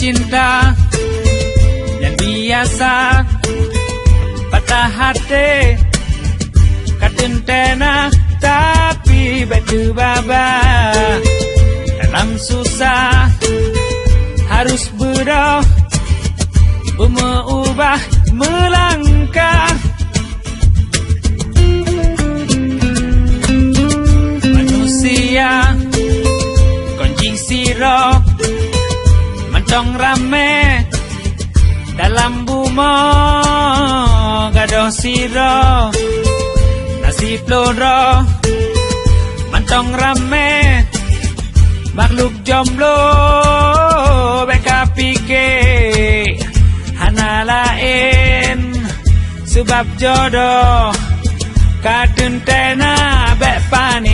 cinta yang biasa patah hati katentena tapi batu baba dalam susah harus berdoa mengubah melangkah manusia kunci siro mentong rame dalam bumi gadoh siro nasib loro mentong rame makhluk jomblo beka pikir hana lain sebab jodoh kadentena bek pani